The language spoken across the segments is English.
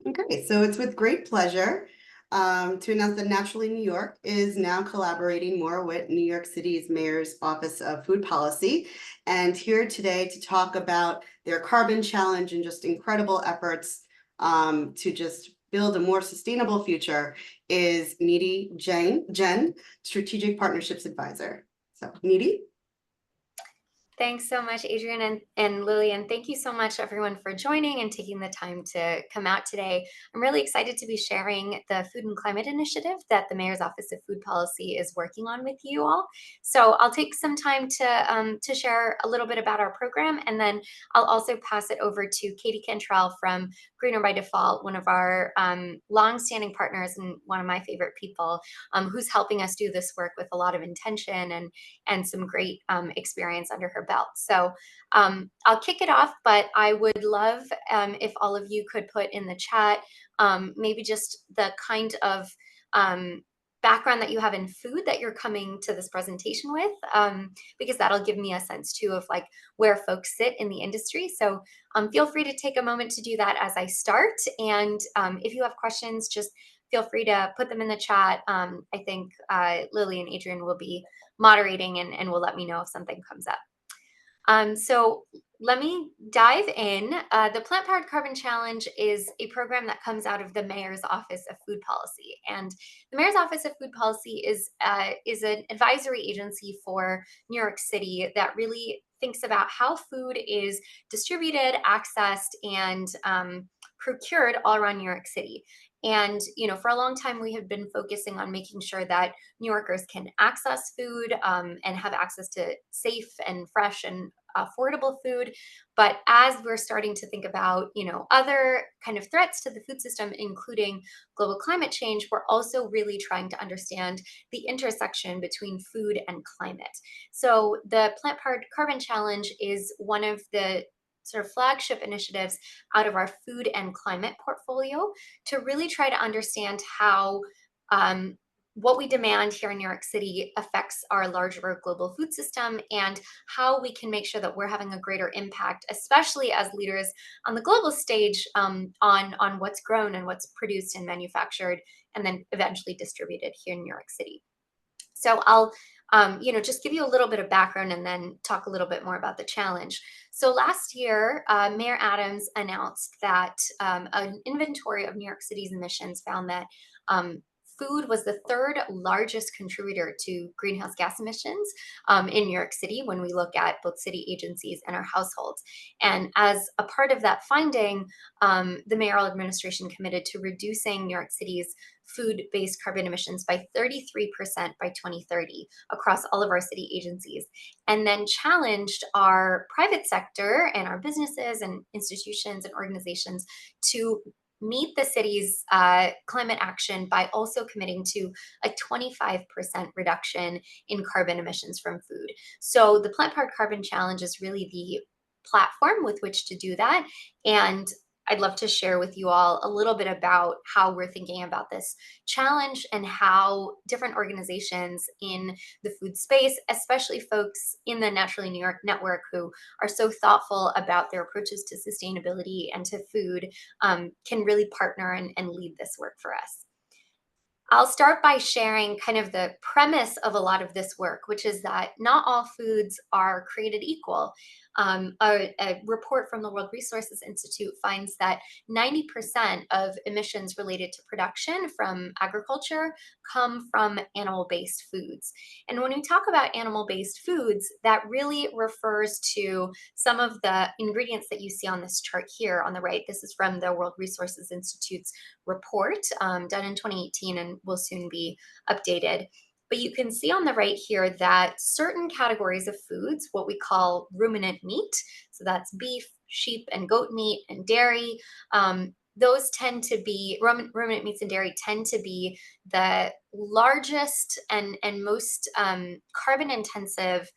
Okay, so it's with great pleasure to announce that Naturally New York is now collaborating more with New York City's Mayor's Office of Food Policy, and here today to talk about their carbon challenge and just incredible efforts to just build a more sustainable future is Needy Jen, Strategic Partnerships Advisor. So, Needy? Thanks so much, Adrian and Lillian. Thank you so much, everyone, for joining and taking the time to come out today. I'm really excited to be sharing the Food and Climate Initiative that the Mayor's Office of Food Policy is working on with you all. So I'll take some time to share a little bit about our program, and then I'll also pass it over to Katie Cantrell from Greener by Default, one of our longstanding partners and one of my favorite people, who's helping us do this work with a lot of intention and some great experience under her belt. So I'll kick it off, but I would love if all of you could put in the chat maybe just the kind of background that you have in food that you're coming to this presentation with, because that'll give me a sense too of like where folks sit in the industry. So feel free to take a moment to do that as I start. And if you have questions, just feel free to put them in the chat. I think Lily and Adrian will be moderating and will let me know if something comes up. So let me dive in. The Plant Powered Carbon Challenge is a program that comes out of the Mayor's Office of Food Policy, and the Mayor's Office of Food Policy is an advisory agency for New York City that really thinks about how food is distributed, accessed, and procured all around New York City. And for a long time, we have been focusing on making sure that New Yorkers can access food and have access to safe and fresh and affordable food. But as we're starting to think about, other kind of threats to the food system, including global climate change, we're also really trying to understand the intersection between food and climate. So the Plant Powered Carbon Challenge is one of the sort of flagship initiatives out of our food and climate portfolio to really try to understand how what we demand here in New York City affects our larger global food system and how we can make sure that we're having a greater impact, especially as leaders on the global stage, on what's grown and what's produced and manufactured and then eventually distributed here in New York City. So I'll just give you a little bit of background and then talk a little bit more about the challenge. So last year, Mayor Adams announced that an inventory of New York City's emissions found that food was the third largest contributor to greenhouse gas emissions in New York City when we look at both city agencies and our households. And as a part of that finding, the mayoral administration committed to reducing New York City's food-based carbon emissions by 33% by 2030 across all of our city agencies, and then challenged our private sector and our businesses and institutions and organizations to meet the city's climate action by also committing to a 25% reduction in carbon emissions from food. So the Plant Powered Carbon Challenge is really the platform with which to do that. And I'd love to share with you all a little bit about how we're thinking about this challenge and how different organizations in the food space, especially folks in the Naturally New York network who are so thoughtful about their approaches to sustainability and to food, can really partner and lead this work for us. I'll start by sharing kind of the premise of a lot of this work, which is that not all foods are created equal. A report from the World Resources Institute finds that 90% of emissions related to production from agriculture come from animal-based foods. And when we talk about animal-based foods, that really refers to some of the ingredients that you see on this chart here on the right. This is from the World Resources Institute's report done in 2018 and will soon be updated. But you can see on the right here that certain categories of foods, what we call ruminant meat, so that's beef, sheep, and goat meat, and dairy, those tend to be, ruminant meats and dairy tend to be the largest and most carbon intensive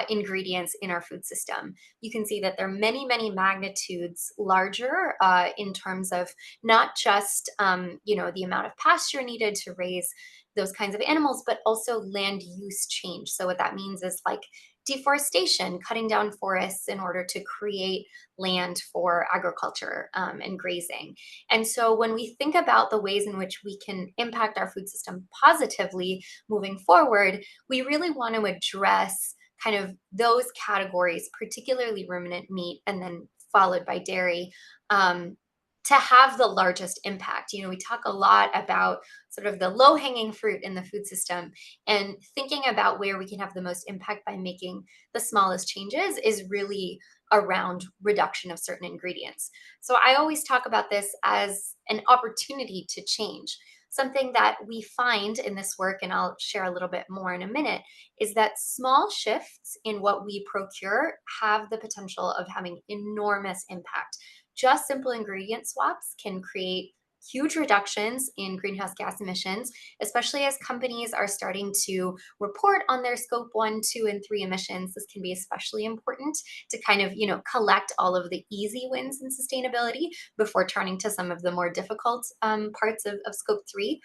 ingredients in our food system. You can see that they're many, many magnitudes larger in terms of not just, the amount of pasture needed to raise those kinds of animals, but also land use change. So what that means is like deforestation, cutting down forests in order to create land for agriculture and grazing. And so when we think about the ways in which we can impact our food system positively moving forward, we really want to address kind of those categories, particularly ruminant meat, and then followed by dairy, um, to have the largest impact. We talk a lot about sort of the low hanging fruit in the food system, and thinking about where we can have the most impact by making the smallest changes is really around reduction of certain ingredients. So I always talk about this as an opportunity to change. Something that we find in this work, and I'll share a little bit more in a minute, is that small shifts in what we procure have the potential of having enormous impact. Just simple ingredient swaps can create huge reductions in greenhouse gas emissions, especially as companies are starting to report on their scope 1, 2, and 3 emissions. This can be especially important to kind of, collect all of the easy wins in sustainability before turning to some of the more difficult parts of scope 3.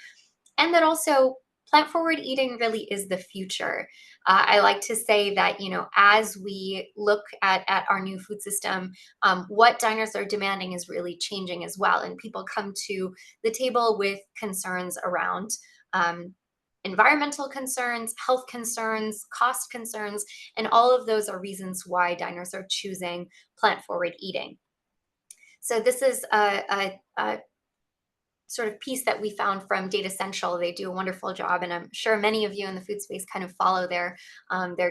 And then also, plant forward eating really is the future. I like to say that, as we look at our new food system, what diners are demanding is really changing as well. And people come to the table with concerns around um, environmental concerns, health concerns, cost concerns, and all of those are reasons why diners are choosing plant forward eating. So this is a sort of piece that we found from Data Central. They do a wonderful job, and I'm sure many of you in the food space kind of follow their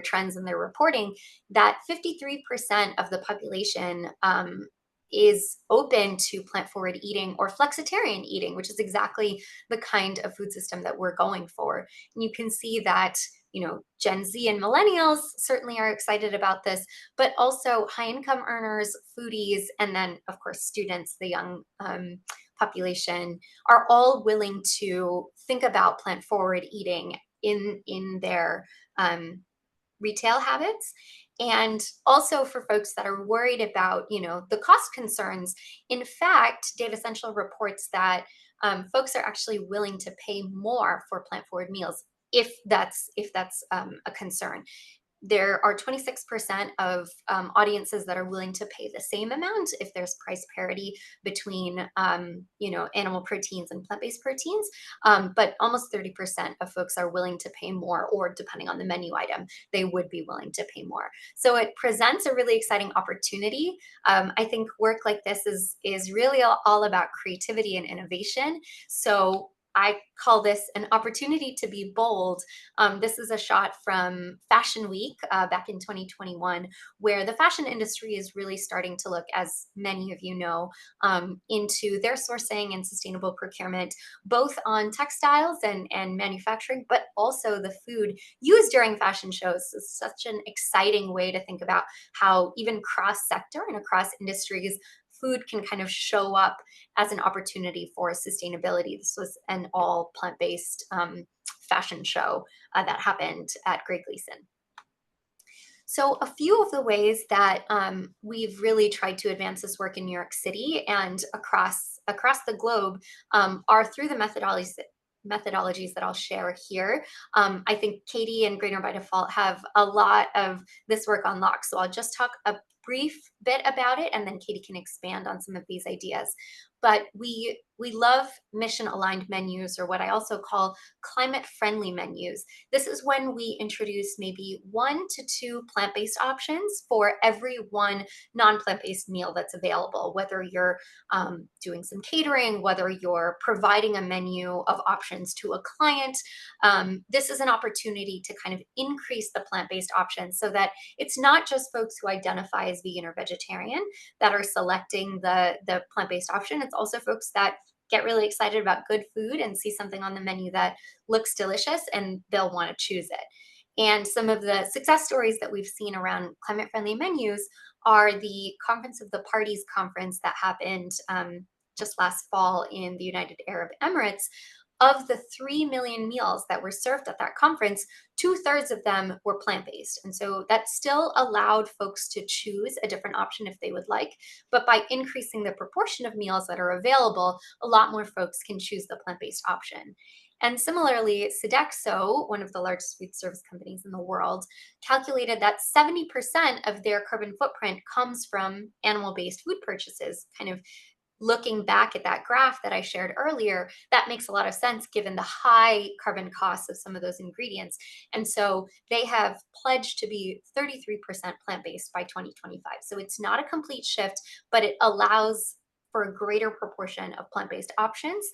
trends and their reporting. That 53% of the population is open to plant forward eating or flexitarian eating, which is exactly the kind of food system that we're going for. And you can see that Gen Z and millennials certainly are excited about this, but also high income earners, foodies, and then of course students, the young population, are all willing to think about plant forward eating in their retail habits. And also for folks that are worried about the cost concerns, in fact Data Central reports that folks are actually willing to pay more for plant forward meals if that's a concern. There are 26% of audiences that are willing to pay the same amount if there's price parity between, animal proteins and plant-based proteins. But almost 30% of folks are willing to pay more, or depending on the menu item, they would be willing to pay more. So it presents a really exciting opportunity. I think work like this is really all about creativity and innovation. So I call this an opportunity to be bold. This is a shot from Fashion Week back in 2021, where the fashion industry is really starting to look, as many of you know, into their sourcing and sustainable procurement, both on textiles and manufacturing, but also the food used during fashion shows. It's such an exciting way to think about how even cross sector and across industries, food can kind of show up as an opportunity for sustainability. This was an all plant-based fashion show that happened at Greg Gleason. So a few of the ways that we've really tried to advance this work in New York City and across the globe are through the methodologies that I'll share here. I think Katie and Greener by Default have a lot of this work on lock, so I'll just talk a brief bit about it, and then Katie can expand on some of these ideas. But we love mission aligned menus, or what I also call climate friendly menus. This is when we introduce maybe 1 to 2 plant-based options for every one non-plant-based meal that's available, whether you're doing some catering, whether you're providing a menu of options to a client. This is an opportunity to kind of increase the plant-based options so that it's not just folks who identify as vegan or vegetarian that are selecting the plant-based option. It's also folks that get really excited about good food and see something on the menu that looks delicious, and they'll want to choose it. And some of the success stories that we've seen around climate friendly menus are the Conference of the Parties conference that happened just last fall in the United Arab Emirates. Of the 3 million meals that were served at that conference, 2/3 of them were plant-based. And so that still allowed folks to choose a different option if they would like. But by increasing the proportion of meals that are available, a lot more folks can choose the plant-based option. And similarly, Sodexo, one of the largest food service companies in the world, calculated that 70% of their carbon footprint comes from animal-based food purchases. Kind of looking back at that graph that I shared earlier, that makes a lot of sense given the high carbon costs of some of those ingredients. And so they have pledged to be 33% plant-based by 2025. So it's not a complete shift, but it allows for a greater proportion of plant-based options.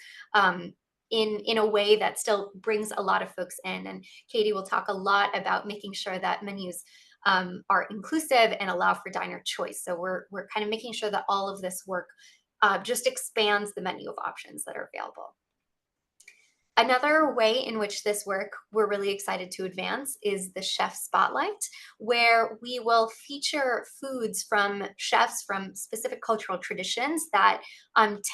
In a way that still brings a lot of folks in. And Katie will talk a lot about making sure that menus are inclusive and allow for diner choice. So we're kind of making sure that all of this work just expands the menu of options that are available. Another way in which this work we're really excited to advance is the Chef Spotlight, where we will feature foods from chefs from specific cultural traditions that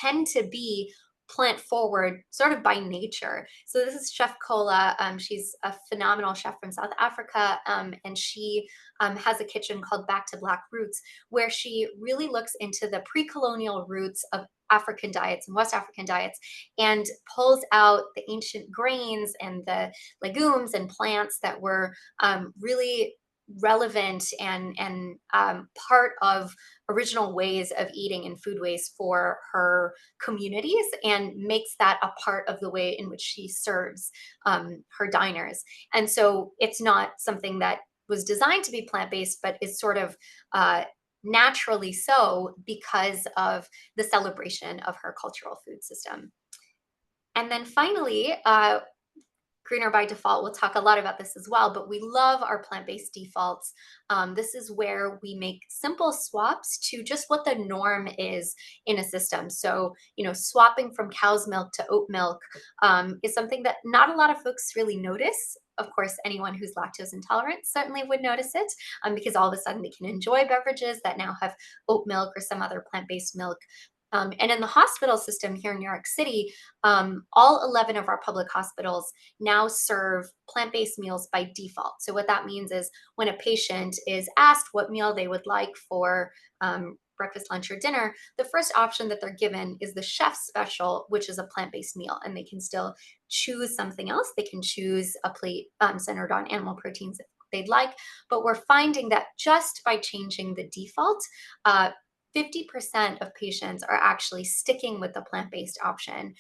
tend to be plant forward sort of by nature. So this is Chef Kola. She's a phenomenal chef from South Africa, and she has a kitchen called Back to Black Roots, where she really looks into the pre-colonial roots of African diets and West African diets and pulls out the ancient grains and the legumes and plants that were really relevant and part of original ways of eating and foodways for her communities, and makes that a part of the way in which she serves her diners. And so it's not something that was designed to be plant-based, but is sort of naturally so because of the celebration of her cultural food system. And then finally, greener by default, we'll talk a lot about this as well, but we love our plant-based defaults. This is where we make simple swaps to just what the norm is in a system. So, swapping from cow's milk to oat milk is something that not a lot of folks really notice. Of course, anyone who's lactose intolerant certainly would notice it, because all of a sudden they can enjoy beverages that now have oat milk or some other plant-based milk. And in the hospital system here in New York City, all 11 of our public hospitals now serve plant-based meals by default. So what that means is when a patient is asked what meal they would like for breakfast, lunch, or dinner, the first option that they're given is the chef's special, which is a plant-based meal. And they can still choose something else. They can choose a plate centered on animal proteins if they'd like. But we're finding that just by changing the default, 50% of patients are actually sticking with the plant-based option,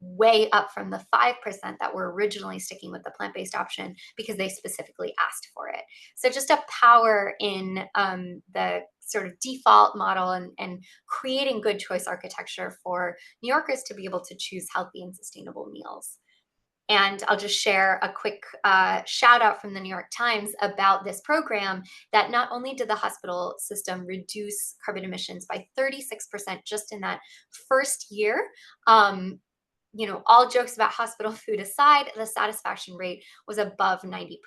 way up from the 5% that were originally sticking with the plant-based option because they specifically asked for it. So just a power in the sort of default model, and creating good choice architecture for New Yorkers to be able to choose healthy and sustainable meals. And I'll just share a quick shout out from the New York Times about this program, that not only did the hospital system reduce carbon emissions by 36% just in that first year, all jokes about hospital food aside, the satisfaction rate was above 90%.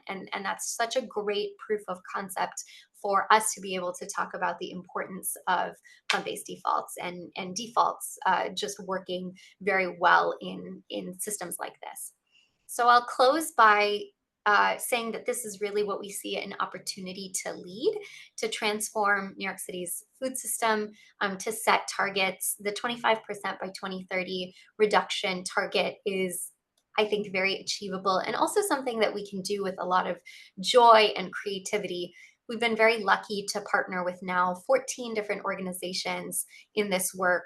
And that's such a great proof of concept for us to be able to talk about the importance of plant-based defaults, and defaults just working very well in systems like this. So I'll close by saying that this is really what we see an opportunity to lead, to transform New York City's food system, to set targets. The 25% by 2030 reduction target is, I think, very achievable, and also something that we can do with a lot of joy and creativity. We've been very lucky to partner with now 14 different organizations in this work,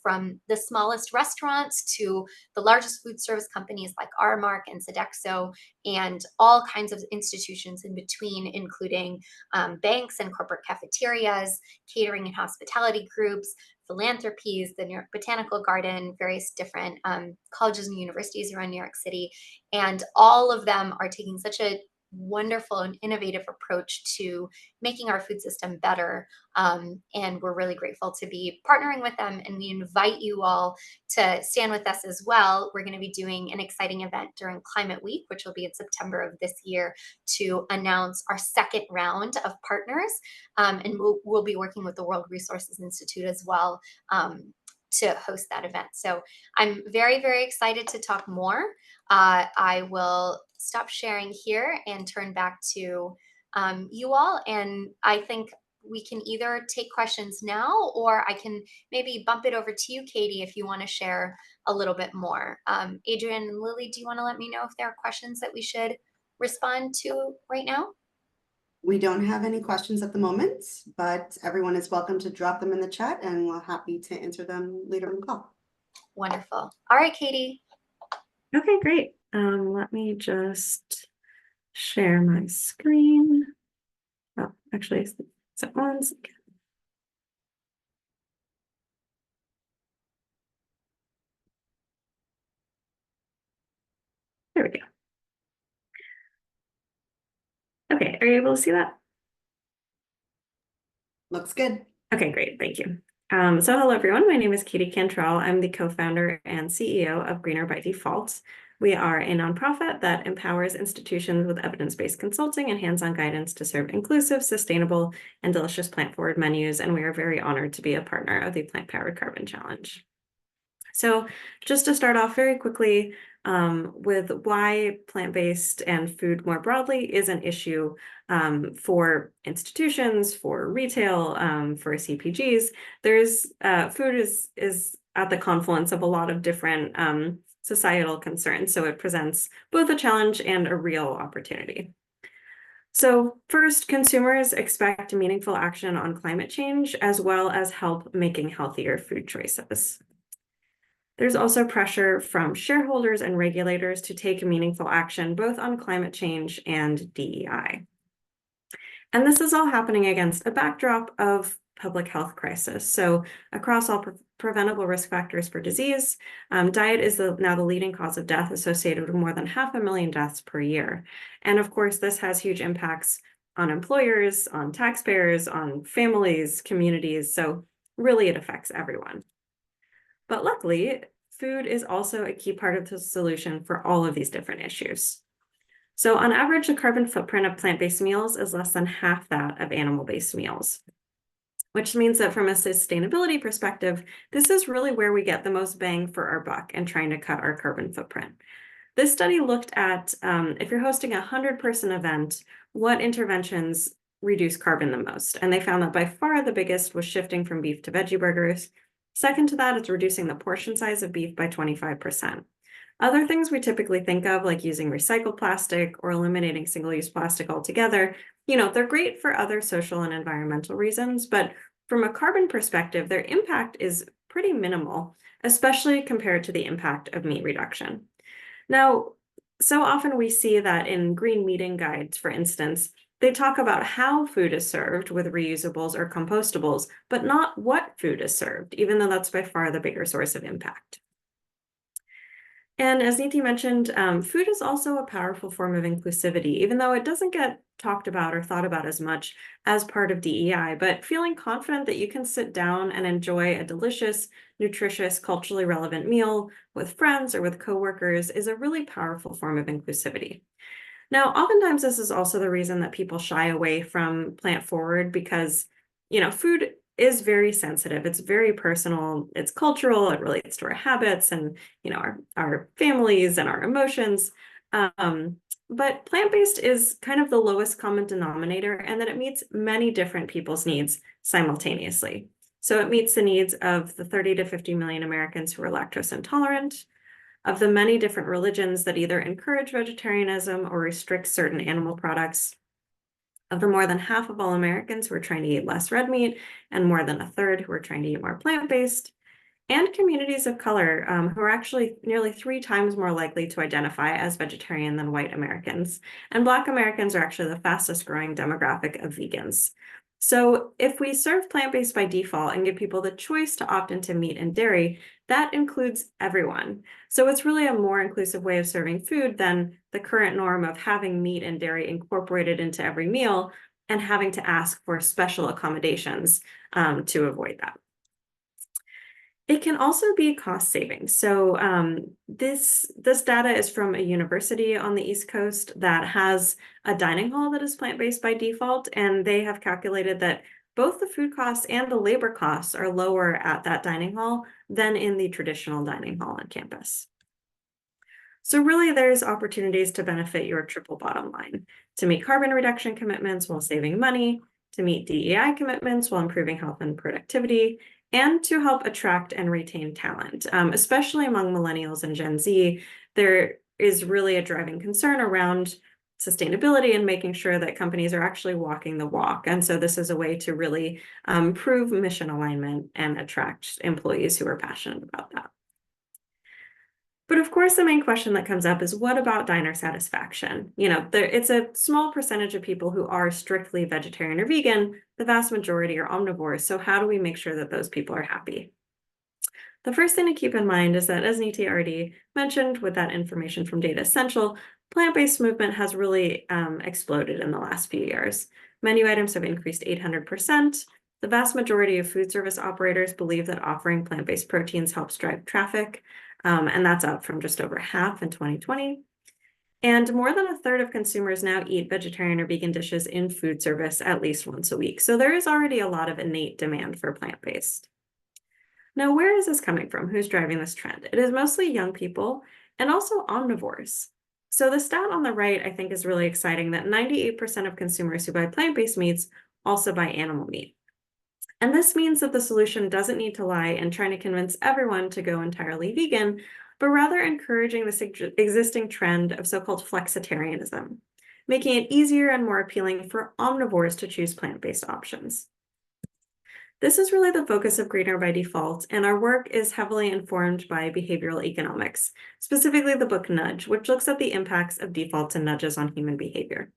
from the smallest restaurants to the largest food service companies like Aramark and Sodexo, and all kinds of institutions in between, including banks and corporate cafeterias, catering and hospitality groups, philanthropies, the New York Botanical Garden, various different colleges and universities around New York City. And all of them are taking such a wonderful and innovative approach to making our food system better. And we're really grateful to be partnering with them. And we invite you all to stand with us as well. We're going to be doing an exciting event during Climate Week, which will be in September of this year, to announce our second round of partners. And we'll be working with the World Resources Institute as well, to host that event. So I'm very, very excited to talk more. I will stop sharing here and turn back to you all. And I think we can either take questions now, or I can maybe bump it over to you, Katie, if you want to share a little bit more. Adrian and Lily, do you want to let me know if there are questions that we should respond to right now? We don't have any questions at the moment, but everyone is welcome to drop them in the chat and we're happy to answer them later in the call. Wonderful. All right, Katie. Okay, great. Let me just share my screen. Oh, actually, so one second. There we go. Okay, are you able to see that? Looks good. Okay, great, thank you. So hello everyone, my name is Katie Cantrell. I'm the co-founder and CEO of Greener by Default. We are a nonprofit that empowers institutions with evidence-based consulting and hands-on guidance to serve inclusive, sustainable, and delicious plant-forward menus, and we are very honored to be a partner of the Plant-Powered Carbon Challenge. So just to start off very quickly with why plant-based and food more broadly is an issue for institutions, for retail, for CPGs. There's food is at the confluence of a lot of different societal concerns. So it presents both a challenge and a real opportunity. So first, consumers expect meaningful action on climate change, as well as help making healthier food choices. There's also pressure from shareholders and regulators to take meaningful action, both on climate change and DEI. And this is all happening against a backdrop of public health crisis. So across all preventable risk factors for disease, diet is now the leading cause of death, associated with more than 500,000 deaths per year. And of course, this has huge impacts on employers, on taxpayers, on families, communities. So really, it affects everyone. But luckily, food is also a key part of the solution for all of these different issues. So on average, the carbon footprint of plant-based meals is less than half that of animal-based meals, which means that from a sustainability perspective, this is really where we get the most bang for our buck in trying to cut our carbon footprint. This study looked at, if you're hosting a 100-person event, what interventions reduce carbon the most? And they found that by far the biggest was shifting from beef to veggie burgers. Second to that, it's reducing the portion size of beef by 25%. Other things we typically think of, like using recycled plastic or eliminating single-use plastic altogether, they're great for other social and environmental reasons, but from a carbon perspective, their impact is pretty minimal, especially compared to the impact of meat reduction. Now, so often we see that in green meating guides, for instance, they talk about how food is served with reusables or compostables, but not what food is served, even though that's by far the bigger source of impact. And as Neeti mentioned, food is also a powerful form of inclusivity, even though it doesn't get talked about or thought about as much as part of DEI, but feeling confident that you can sit down and enjoy a delicious, nutritious, culturally relevant meal with friends or with coworkers is a really powerful form of inclusivity. Now, oftentimes this is also the reason that people shy away from plant forward because, food is very sensitive. It's very personal. It's cultural. It relates to our habits and, our families and our emotions. But plant-based is kind of the lowest common denominator, and that it meets many different people's needs simultaneously. So it meets the needs of the 30 to 50 million Americans who are lactose intolerant, of the many different religions that either encourage vegetarianism or restrict certain animal products, of the more than half of all Americans who are trying to eat less red meat, and more than a third who are trying to eat more plant-based, and communities of color who are actually nearly 3 times more likely to identify as vegetarian than white Americans. And Black Americans are actually the fastest growing demographic of vegans. So if we serve plant-based by default and give people the choice to opt into meat and dairy, that includes everyone. So it's really a more inclusive way of serving food than the current norm of having meat and dairy incorporated into every meal and having to ask for special accommodations to avoid that. It can also be cost saving. So this data is from a university on the East Coast that has a dining hall that is plant-based by default, and they have calculated that both the food costs and the labor costs are lower at that dining hall than in the traditional dining hall on campus. So really, there's opportunities to benefit your triple bottom line, to meet carbon reduction commitments while saving money, to meet DEI commitments while improving health and productivity, and to help attract and retain talent. Especially among millennials and Gen Z, there is really a driving concern around sustainability and making sure that companies are actually walking the walk. And so this is a way to really prove mission alignment and attract employees who are passionate about that. But of course, the main question that comes up is, what about diner satisfaction? It's a small percentage of people who are strictly vegetarian or vegan. The vast majority are omnivores. So how do we make sure that those people are happy? The first thing to keep in mind is that, as Niti already mentioned, with that information from Data Essential, plant-based movement has really exploded in the last few years. Menu items have increased 800%. The vast majority of food service operators believe that offering plant-based proteins helps drive traffic. And that's up from just over half in 2020. And more than a third of consumers now eat vegetarian or vegan dishes in food service at least once a week. So there is already a lot of innate demand for plant-based. Now, where is this coming from? Who's driving this trend? It is mostly young people and also omnivores. So the stat on the right, I think, is really exciting, that 98% of consumers who buy plant-based meats also buy animal meat. And this means that the solution doesn't need to lie in trying to convince everyone to go entirely vegan, but rather encouraging this existing trend of so-called flexitarianism, making it easier and more appealing for omnivores to choose plant-based options. This is really the focus of Greener by Default, and our work is heavily informed by behavioral economics, specifically the book Nudge, which looks at the impacts of defaults and nudges on human behavior.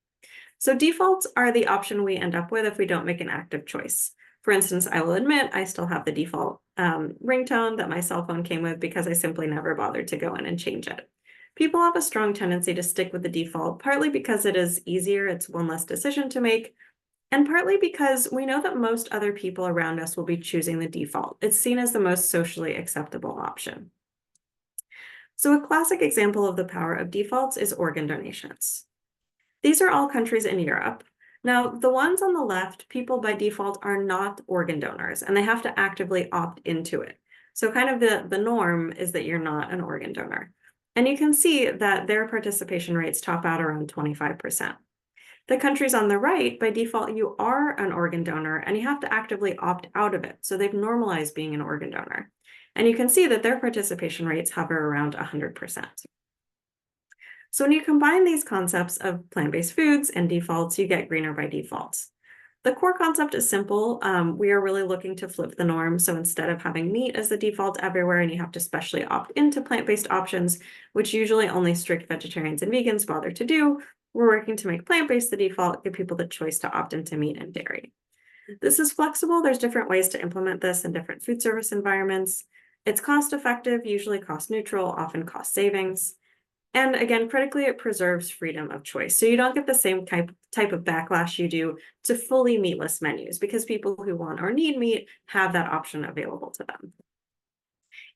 So defaults are the option we end up with if we don't make an active choice. For instance, I will admit I still have the default ringtone that my cell phone came with because I simply never bothered to go in and change it. People have a strong tendency to stick with the default, partly because it is easier, it's one less decision to make, and partly because we know that most other people around us will be choosing the default. It's seen as the most socially acceptable option. So a classic example of the power of defaults is organ donations. These are all countries in Europe. Now, the ones on the left, people by default are not organ donors, and they have to actively opt into it. So kind of the norm is that you're not an organ donor. And you can see that their participation rates top out around 25%. The countries on the right, by default, you are an organ donor, and you have to actively opt out of it. So they've normalized being an organ donor. And you can see that their participation rates hover around 100%. So when you combine these concepts of plant-based foods and defaults, you get Greener by Default. The core concept is simple. We are really looking to flip the norm. So instead of having meat as the default everywhere, and you have to specially opt into plant-based options, which usually only strict vegetarians and vegans bother to do, we're working to make plant-based the default, give people the choice to opt into meat and dairy. This is flexible. There's different ways to implement this in different food service environments. It's cost-effective, usually cost-neutral, often cost savings. And again, critically, it preserves freedom of choice. So you don't get the same type of backlash you do to fully meatless menus, because people who want or need meat have that option available to them.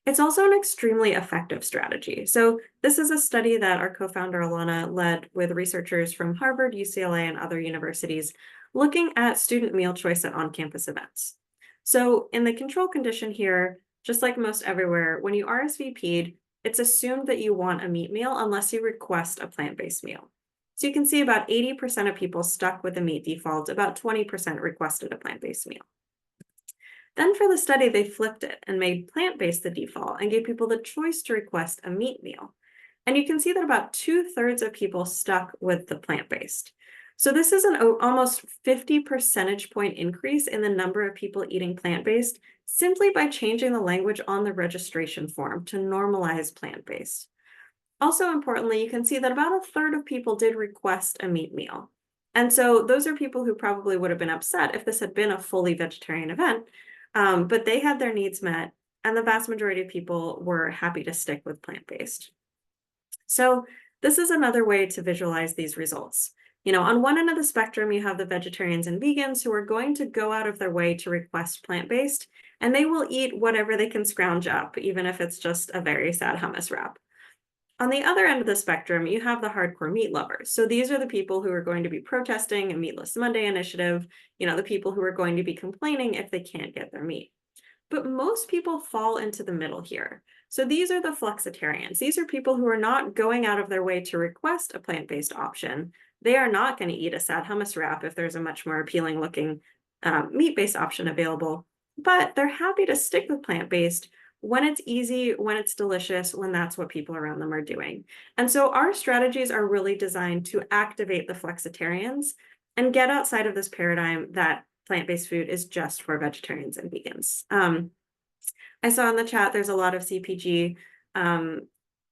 It's also an extremely effective strategy. So this is a study that our co-founder Alana led with researchers from Harvard, UCLA, and other universities, looking at student meal choice at on-campus events. So in the control condition here, just like most everywhere, when you RSVP'd, it's assumed that you want a meat meal unless you request a plant-based meal. So you can see about 80% of people stuck with the meat default, about 20% requested a plant-based meal. Then for the study, they flipped it and made plant-based the default and gave people the choice to request a meat meal. And you can see that about 2/3 of people stuck with the plant-based. So this is an almost 50 percentage point increase in the number of people eating plant-based simply by changing the language on the registration form to normalize plant-based. Also importantly, you can see that about 1/3 of people did request a meat meal. And so those are people who probably would have been upset if this had been a fully vegetarian event, but they had their needs met, and the vast majority of people were happy to stick with plant-based. So this is another way to visualize these results. On one end of the spectrum, you have the vegetarians and vegans who are going to go out of their way to request plant-based, and they will eat whatever they can scrounge up, even if it's just a very sad hummus wrap. On the other end of the spectrum, you have the hardcore meat lovers. So these are the people who are going to be protesting a Meatless Monday initiative, the people who are going to be complaining if they can't get their meat. but most people fall into the middle here. So these are the flexitarians. These are people who are not going out of their way to request a plant-based option. They are not going to eat a sad hummus wrap if there's a much more appealing looking meat-based option available, but they're happy to stick with plant-based when it's easy, when it's delicious, when that's what people around them are doing. And so our strategies are really designed to activate the flexitarians and get outside of this paradigm that plant-based food is just for vegetarians and vegans. I saw in the chat there's a lot of CPG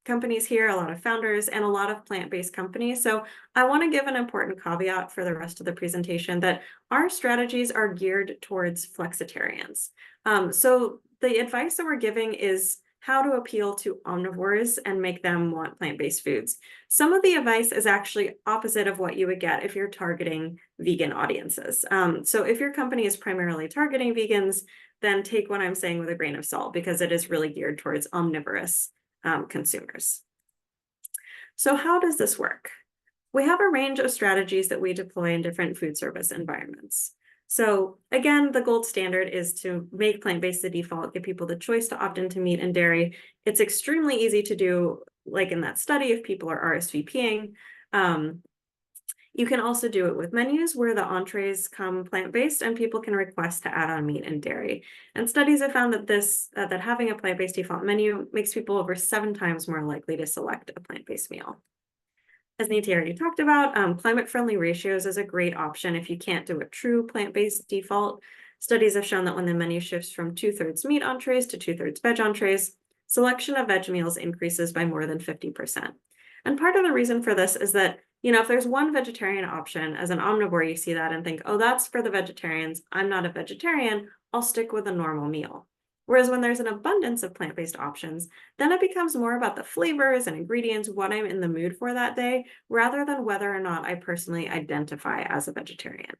companies here, a lot of founders, and a lot of plant-based companies. So I want to give an important caveat for the rest of the presentation that our strategies are geared towards flexitarians. So the advice that we're giving is how to appeal to omnivores and make them want plant-based foods. Some of the advice is actually opposite of what you would get if you're targeting vegan audiences. So if your company is primarily targeting vegans, then take what I'm saying with a grain of salt, because it is really geared towards omnivorous consumers. So how does this work? We have a range of strategies that we deploy in different food service environments. So again, the gold standard is to make plant-based the default, give people the choice to opt into meat and dairy. It's extremely easy to do, like in that study, if people are RSVPing. You can also do it with menus where the entrees come plant-based and people can request to add on meat and dairy. And studies have found that that having a plant-based default menu makes people over 7 times more likely to select a plant-based meal. As Niti already talked about, climate-friendly ratios is a great option if you can't do a true plant-based default. Studies have shown that when the menu shifts from 2/3 meat entrees to 2/3 veg entrees, selection of veg meals increases by more than 50%. And part of the reason for this is that, if there's one vegetarian option, as an omnivore, you see that and think, oh, that's for the vegetarians. I'm not a vegetarian. I'll stick with a normal meal. Whereas when there's an abundance of plant-based options, then it becomes more about the flavors and ingredients, what I'm in the mood for that day, rather than whether or not I personally identify as a vegetarian.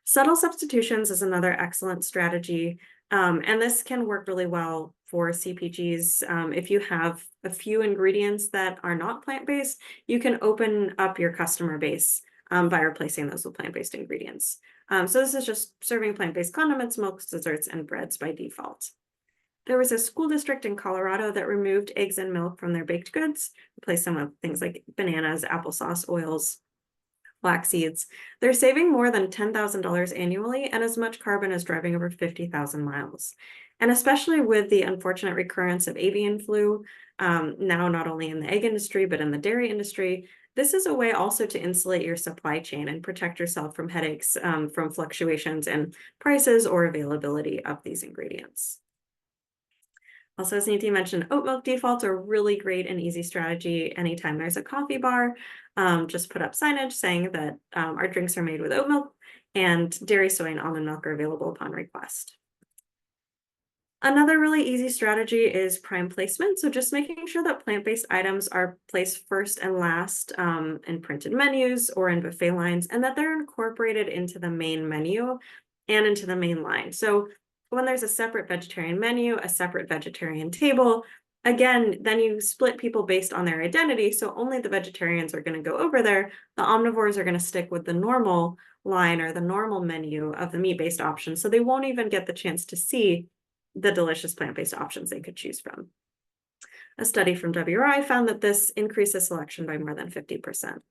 Subtle substitutions is another excellent strategy, and this can work really well for CPGs. If you have a few ingredients that are not plant-based, you can open up your customer base by replacing those with plant-based ingredients. So this is just serving plant-based condiments, milks, desserts, and breads by default. There was a school district in Colorado that removed eggs and milk from their baked goods, replaced them with things like bananas, applesauce, oils, flax seeds. They're saving more than $10,000 annually and as much carbon as driving over 50,000 miles. And especially with the unfortunate recurrence of avian flu, now not only in the egg industry, but in the dairy industry, this is a way also to insulate your supply chain and protect yourself from headaches from fluctuations in prices or availability of these ingredients. Also, as Niti mentioned, oat milk defaults are a really great and easy strategy. Anytime there's a coffee bar, just put up signage saying that our drinks are made with oat milk, and dairy, soy, and almond milk are available upon request. Another really easy strategy is prime placement. So just making sure that plant-based items are placed first and last in printed menus or in buffet lines, and that they're incorporated into the main menu and into the main line. So when there's a separate vegetarian menu, a separate vegetarian table, again, then you split people based on their identity. So only the vegetarians are going to go over there. The omnivores are going to stick with the normal line or the normal menu of the meat-based options. So they won't even get the chance to see the delicious plant-based options they could choose from. A study from WRI found that this increases selection by more than 50%.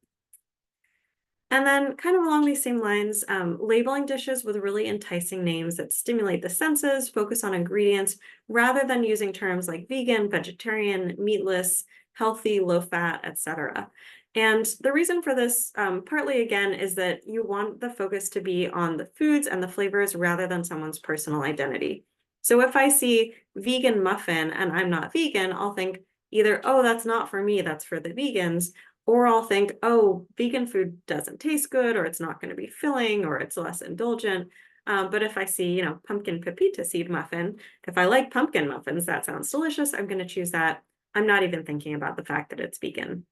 And then kind of along these same lines, labeling dishes with really enticing names that stimulate the senses, focus on ingredients, rather than using terms like vegan, vegetarian, meatless, healthy, low fat, etc. And the reason for this, partly again, is that you want the focus to be on the foods and the flavors rather than someone's personal identity. So if I see vegan muffin and I'm not vegan, I'll think either, oh, that's not for me, that's for the vegans, or I'll think, oh, vegan food doesn't taste good, or it's not going to be filling, or it's less indulgent. But if I see, pumpkin pepita seed muffin, if I like pumpkin muffins, that sounds delicious, I'm going to choose that. I'm not even thinking about the fact that it's vegan.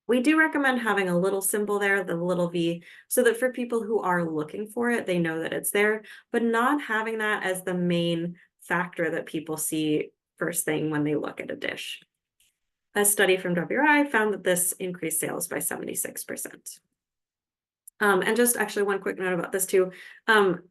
We do recommend having a little symbol there, the little V, so that for people who are looking for it, they know that it's there, but not having that as the main factor that people see first thing when they look at a dish. A study from WRI found that this increased sales by 76%. And just actually one quick note about this too.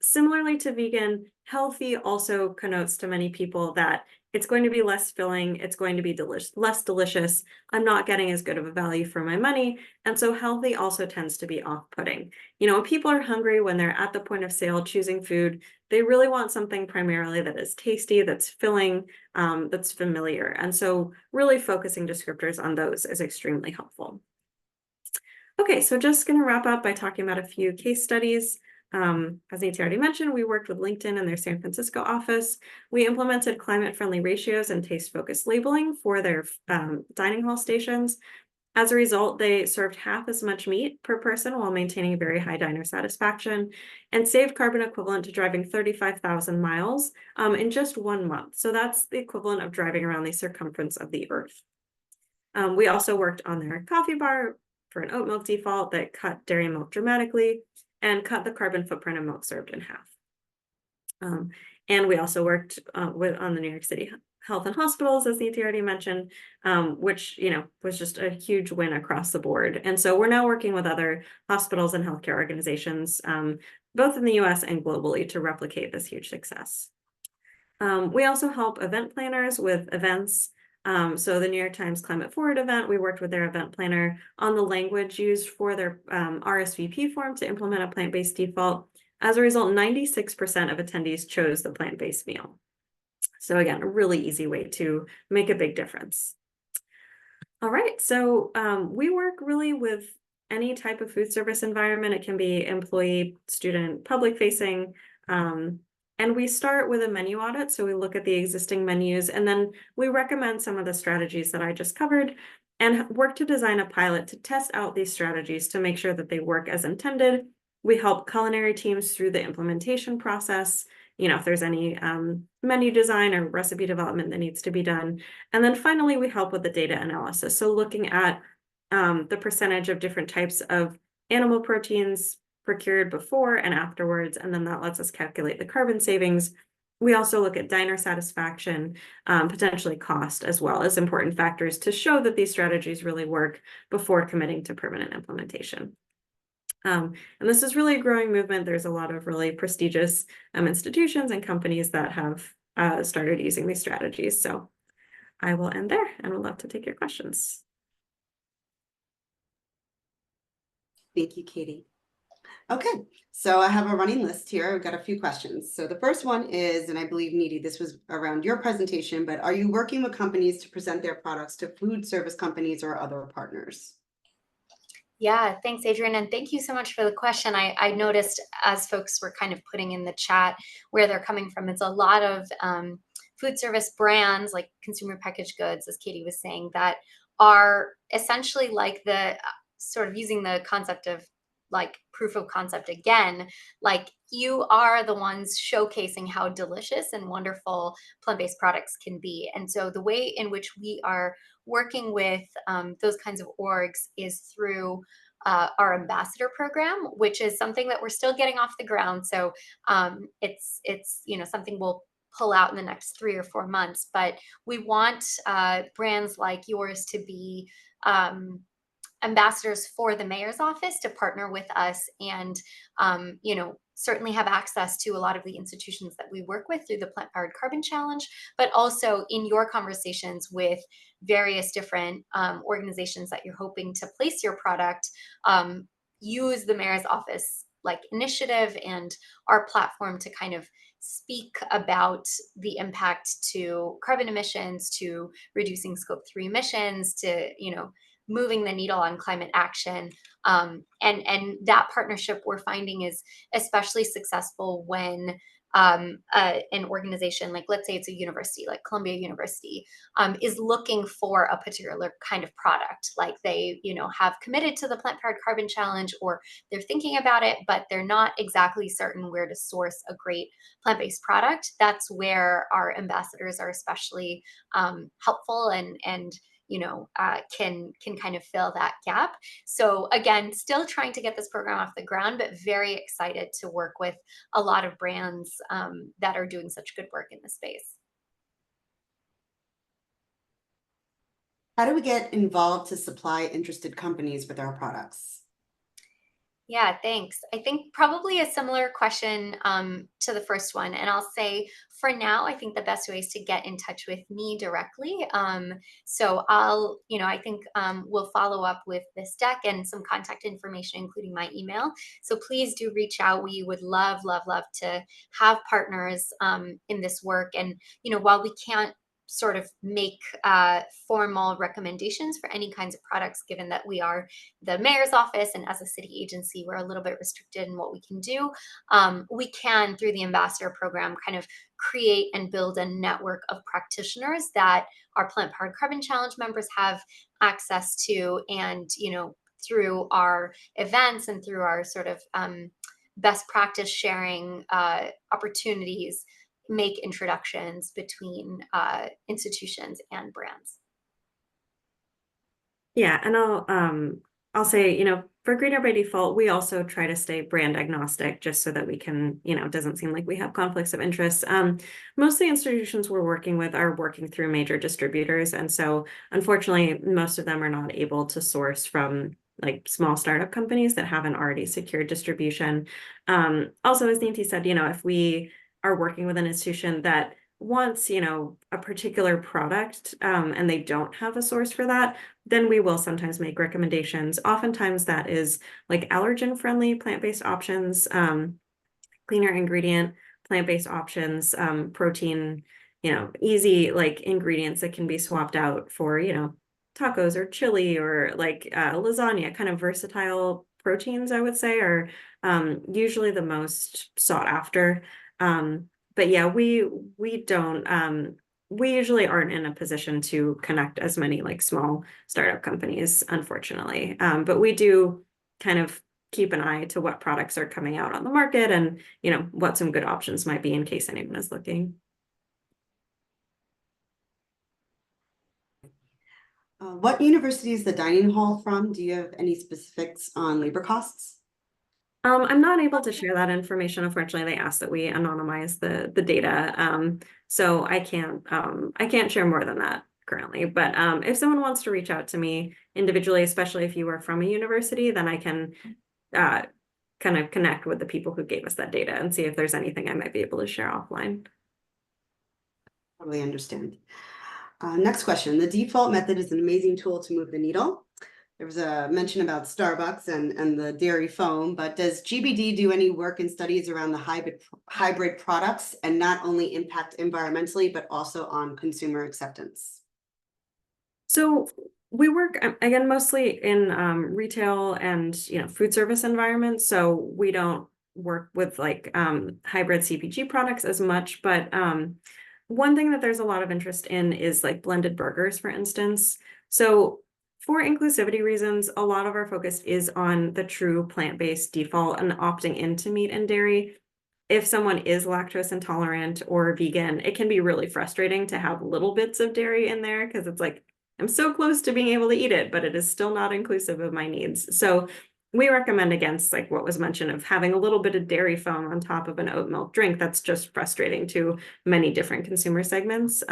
Similarly to vegan, healthy also connotes to many people that it's going to be less filling, it's going to be less delicious. I'm not getting as good of a value for my money. And so healthy also tends to be off-putting. You know, when people are hungry, when they're at the point of sale choosing food, they really want something primarily that is tasty, that's filling, that's familiar. And so really focusing descriptors on those is extremely helpful. Okay, so just going to wrap up by talking about a few case studies. As Nancy already mentioned, we worked with LinkedIn and their San Francisco office. We implemented climate-friendly ratios and taste-focused labeling for their dining hall stations. As a result, they served half as much meat per person while maintaining very high diner satisfaction and saved carbon equivalent to driving 35,000 miles in just 1 month. So that's the equivalent of driving around the circumference of the Earth. We also worked on their coffee bar for an oat milk default that cut dairy milk dramatically and cut the carbon footprint of milk served in half. And we also worked on the New York City Health and Hospitals, as Niti already mentioned, which was just a huge win across the board. And so we're now working with other hospitals and healthcare organizations, both in the US and globally, to replicate this huge success. We also help event planners with events. So the New York Times Climate Forward event, we worked with their event planner on the language used for their RSVP form to implement a plant-based default. As a result, 96% of attendees chose the plant-based meal. So again, a really easy way to make a big difference. All right, so we work really with any type of food service environment. It can be employee, student, public facing. And we start with a menu audit. So we look at the existing menus and then we recommend some of the strategies that I just covered and work to design a pilot to test out these strategies to make sure that they work as intended. We help culinary teams through the implementation process, if there's any menu design or recipe development that needs to be done. And then finally, we help with the data analysis. So looking at the percentage of different types of animal proteins procured before and afterwards, and then that lets us calculate the carbon savings. We also look at diner satisfaction, potentially cost, as well as important factors to show that these strategies really work before committing to permanent implementation. And this is really a growing movement. There's a lot of really prestigious institutions and companies that have started using these strategies. So I will end there and would love to take your questions. Thank you, Katie. Okay, so I have a running list here. I've got a few questions. So the first one is, and I believe, Needy, this was around your presentation, but are you working with companies to present their products to food service companies or other partners? Yeah, thanks, Adrian. And thank you so much for the question. I noticed as folks were kind of putting in the chat where they're coming from, it's a lot of food service brands like consumer packaged goods, as Katie was saying, that are essentially like the sort of using the concept of like proof of concept again, like you are the ones showcasing how delicious and wonderful plant-based products can be. And so the way in which we are working with those kinds of orgs is through our ambassador program, which is something that we're still getting off the ground. So it's something we'll pull out in the next 3 or 4 months. But we want brands like yours to be ambassadors for the mayor's office to partner with us and certainly have access to a lot of the institutions that we work with through the Plant Powered Carbon Challenge, but also in your conversations with various different organizations that you're hoping to place your product, use the mayor's office like initiative and our platform to kind of speak about the impact to carbon emissions, to reducing scope 3 emissions, to moving the needle on climate action. And that partnership we're finding is especially successful when an organization, like let's say it's a university, like Columbia University, is looking for a particular kind of product. Like they, have committed to the Plant Powered Carbon Challenge, or they're thinking about it, but they're not exactly certain where to source a great plant-based product. That's where our ambassadors are especially helpful and can kind of fill that gap. So again, still trying to get this program off the ground, but very excited to work with a lot of brands that are doing such good work in the space. How do we get involved to supply interested companies with our products? Yeah, thanks. I think probably a similar question to the first one. And I'll say for now, I think the best way is to get in touch with me directly. So I think we'll follow up with this deck and some contact information, including my email. So please do reach out. We would love, love, love to have partners in this work. And, while we can't sort of make formal recommendations for any kinds of products, given that we are the mayor's office and as a city agency we're a little bit restricted in what we can do, we can, through the ambassador program, kind of create and build a network of practitioners that our plant powered carbon challenge members have access to. And through our events and through our sort of best practice sharing opportunities, make introductions between institutions and brands. Yeah, and I'll say, for Greener by Default, we also try to stay brand agnostic just so that we can, it doesn't seem like we have conflicts of interest. Most of the institutions we're working with are working through major distributors. And so unfortunately, most of them are not able to source from like small startup companies that haven't already secured distribution. Also, as Nancy said, if we are working with an institution that wants, a particular product, and they don't have a source for that, then we will sometimes make recommendations. Oftentimes that is like allergen-friendly plant-based options, cleaner ingredient, plant-based options, protein, easy like ingredients that can be swapped out for, tacos or chili or like lasagna, kind of versatile proteins, I would say, are usually the most sought after. But yeah, we don't we usually aren't in a position to connect as many like small startup companies, unfortunately. But we do kind of keep an eye to what products are coming out on the market and, what some good options might be in case anyone is looking. What university is the dining hall from? Do you have any specifics on labor costs? I'm not able to share that information. Unfortunately, they asked that we anonymize the data. So I can't share more than that currently. But if someone wants to reach out to me individually, especially if you are from a university, then I can kind of connect with the people who gave us that data and see if there's anything I might be able to share offline. Totally understand. Next question. The default method is an amazing tool to move the needle. There was a mention about Starbucks and the dairy foam, but does GBD do any work and studies around the hybrid products and not only impact environmentally, but also on consumer acceptance? So we work again mostly in retail and food service environments. So we don't work with like hybrid CPG products as much. But one thing that there's a lot of interest in is like blended burgers, for instance. So for inclusivity reasons, a lot of our focus is on the true plant-based default and opting into meat and dairy. If someone is lactose intolerant or vegan, it can be really frustrating to have little bits of dairy in there because it's like, I'm so close to being able to eat it, but it is still not inclusive of my needs. So we recommend against like what was mentioned of having a little bit of dairy foam on top of an oat milk drink. That's just frustrating to many different consumer segments.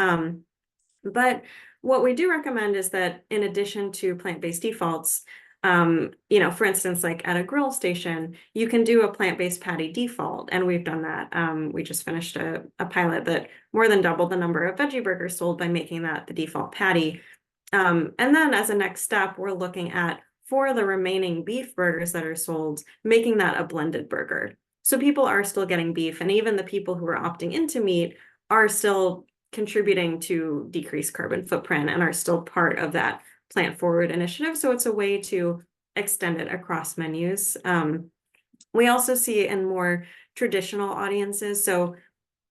But what we do recommend is that in addition to plant-based defaults, for instance, like at a grill station, you can do a plant-based patty default. And we've done that. We just finished a pilot that more than doubled the number of veggie burgers sold by making that the default patty. And then as a next step, we're looking at for the remaining beef burgers that are sold, making that a blended burger. So people are still getting beef, and even the people who are opting into meat are still contributing to decrease carbon footprint and are still part of that plant forward initiative. So it's a way to extend it across menus. We also see in more traditional audiences. So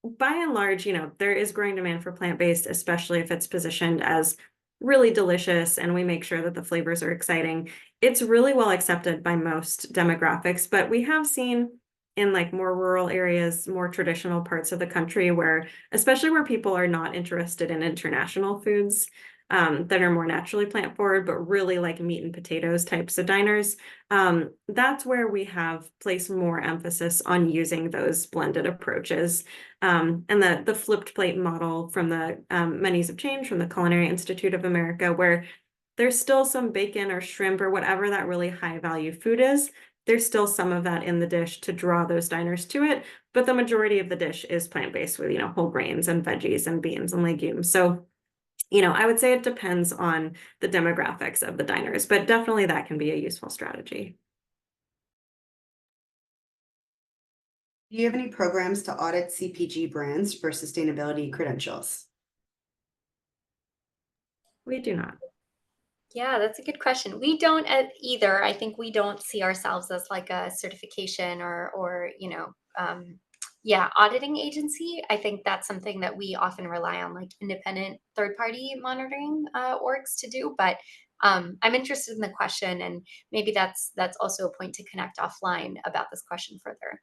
by and large, there is growing demand for plant-based, especially if it's positioned as really delicious and we make sure that the flavors are exciting. It's really well accepted by most demographics, but we have seen in like more rural areas, more traditional parts of the country where, especially where people are not interested in international foods, that are more naturally plant forward, but really like meat and potatoes types of diners. That's where we have placed more emphasis on using those blended approaches. And the flipped plate model from the Menus of Change from the Culinary Institute of America, where there's still some bacon or shrimp or whatever that really high value food is, there's still some of that in the dish to draw those diners to it, but the majority of the dish is plant-based with, whole grains and veggies and beans and legumes. So, I would say it depends on the demographics of the diners, but definitely that can be a useful strategy. Do you have any programs to audit CPG brands for sustainability credentials? We do not. Yeah, that's a good question. We don't either. I think we don't see ourselves as like a certification or yeah, auditing agency. I think that's something that we often rely on like independent third party monitoring orgs to do. But I'm interested in the question, and maybe that's also a point to connect offline about this question further.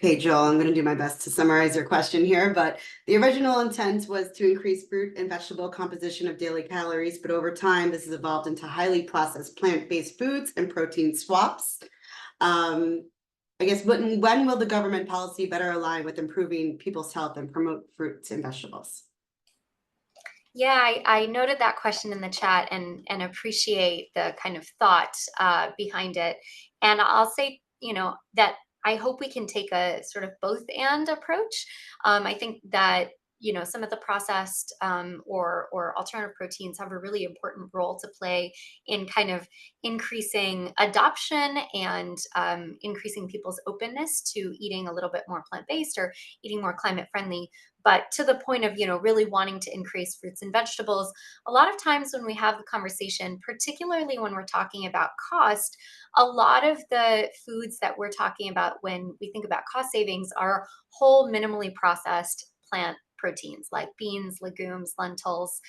Okay, Joel, I'm going to do my best to summarize your question here, but the original intent was to increase fruit and vegetable composition of daily calories, but over time, this has evolved into highly processed plant-based foods and protein swaps. I guess when will the government policy better align with improving people's health and promote fruits and vegetables? Yeah, I noted that question in the chat and appreciate the kind of thought behind it. And I'll say, that I hope we can take a sort of both and approach. I think that some of the processed or alternative proteins have a really important role to play in kind of increasing adoption and increasing people's openness to eating a little bit more plant-based or eating more climate friendly. But to the point of really wanting to increase fruits and vegetables, a lot of times when we have the conversation, particularly when we're talking about cost, a lot of the foods that we're talking about when we think about cost savings are whole minimally processed plant proteins like beans, legumes, lentils,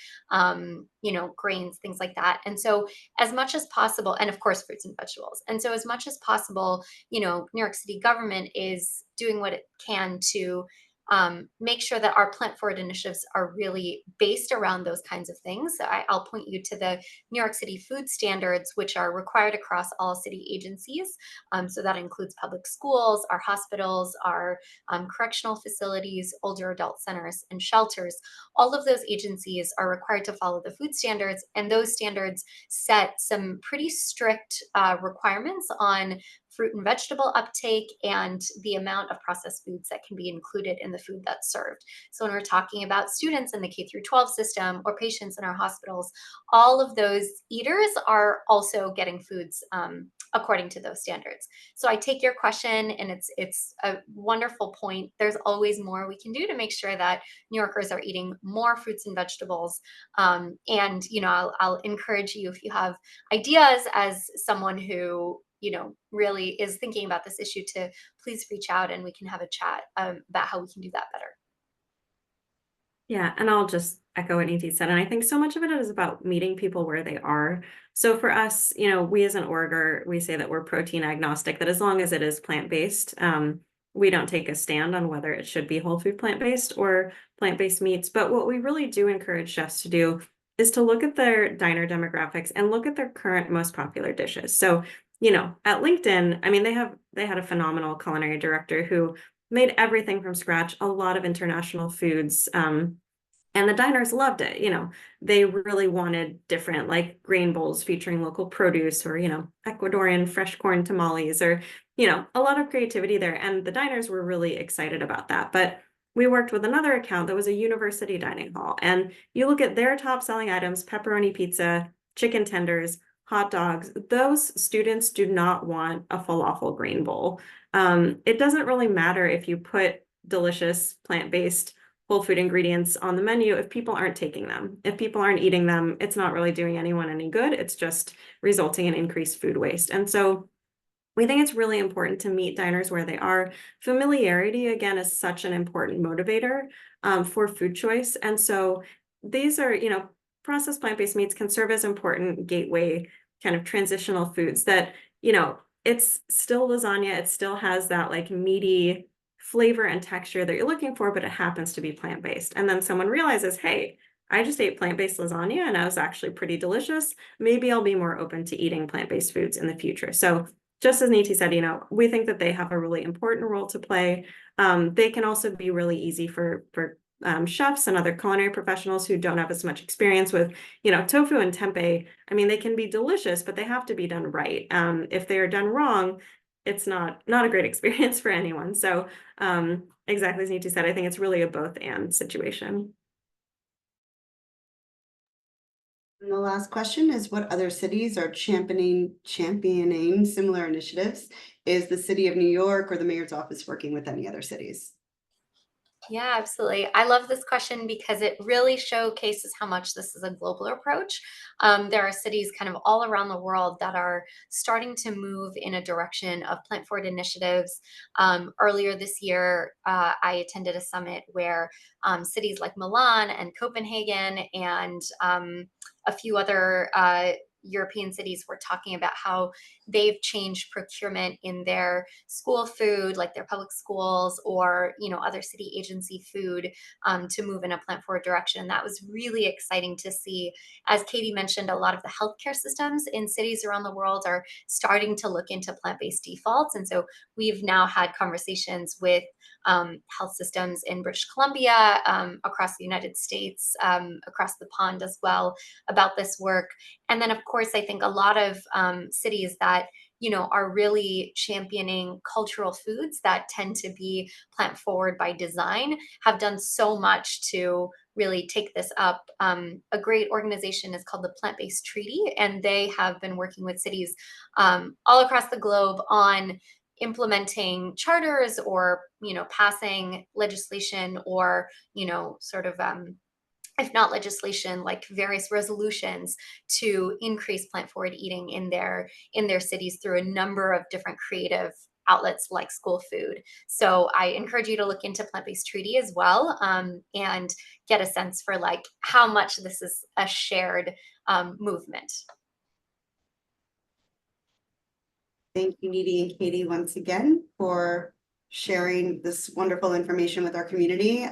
grains, things like that. And so as much as possible, and of course fruits and vegetables, and so as much as possible, New York City government is doing what it can to make sure that our plant forward initiatives are really based around those kinds of things. So I'll point you to the New York City food standards, which are required across all city agencies. So that includes public schools, our hospitals, our correctional facilities, older adult centers, and shelters. All of those agencies are required to follow the food standards, and those standards set some pretty strict requirements on fruit and vegetable uptake and the amount of processed foods that can be included in the food that's served. So when we're talking about students in the K through 12 system or patients in our hospitals, all of those eaters are also getting foods according to those standards. So I take your question, and it's a wonderful point. There's always more we can do to make sure that New Yorkers are eating more fruits and vegetables. And I'll encourage you, if you have ideas as someone who really is thinking about this issue, to please reach out and we can have a chat about how we can do that better. Yeah, and I'll just echo what Niti said. And I think so much of it is about meeting people where they are. So for us, we as an org, we say that we're protein agnostic, that as long as it is plant-based, we don't take a stand on whether it should be whole food plant-based or plant-based meats. But what we really do encourage chefs to do is to look at their diner demographics and look at their current most popular dishes. So, at LinkedIn, I mean, they had a phenomenal culinary director who made everything from scratch, a lot of international foods. And the diners loved it. They really wanted different like grain bowls featuring local produce or, Ecuadorian fresh corn tamales or, a lot of creativity there. And the diners were really excited about that. But we worked with another account that was a university dining hall. And you look at their top selling items, pepperoni pizza, chicken tenders, hot dogs. Those students do not want a falafel grain bowl. It doesn't really matter if you put delicious plant-based whole food ingredients on the menu if people aren't taking them. If people aren't eating them, it's not really doing anyone any good. It's just resulting in increased food waste. And so we think it's really important to meet diners where they are. Familiarity, again, is such an important motivator for food choice. And so these are, processed plant-based meats can serve as important gateway kind of transitional foods that, it's still lasagna. It still has that like meaty flavor and texture that you're looking for, but it happens to be plant-based. And then someone realizes, hey, I just ate plant-based lasagna and it was actually pretty delicious. Maybe I'll be more open to eating plant-based foods in the future. So just as Niti said, we think that they have a really important role to play. They can also be really easy for chefs and other culinary professionals who don't have as much experience with, you know, tofu and tempeh. I mean, they can be delicious, but they have to be done right. If they are done wrong, it's not a great experience for anyone. So exactly as Niti said, I think it's really a both and situation. And the last question is, what other cities are championing similar initiatives? Is the city of New York or the mayor's office working with any other cities? Yeah, absolutely. I love this question because it really showcases how much this is a global approach. There are cities kind of all around the world that are starting to move in a direction of plant forward initiatives. Earlier this year, I attended a summit where cities like Milan and Copenhagen and a few other European cities were talking about how they've changed procurement in their school food, like their public schools or, you know, other city agency food to move in a plant forward direction. That was really exciting to see. As Katie mentioned, a lot of the healthcare systems in cities around the world are starting to look into plant-based defaults. And so we've now had conversations with health systems in British Columbia, across the United States, across the pond as well, about this work. And then, of course, I think a lot of cities that, you know, are really championing cultural foods that tend to be plant forward by design have done so much to really take this up. A great organization is called the Plant-Based Treaty, and they have been working with cities all across the globe on implementing charters or, you know, passing legislation or, you know, sort of if not legislation, like various resolutions to increase plant forward eating in their cities through a number of different creative outlets like school food. So I encourage you to look into plant-based treaty as well, and get a sense for like how much this is a shared movement. Thank you, Nidhi and Katie, once again for sharing this wonderful information with our community.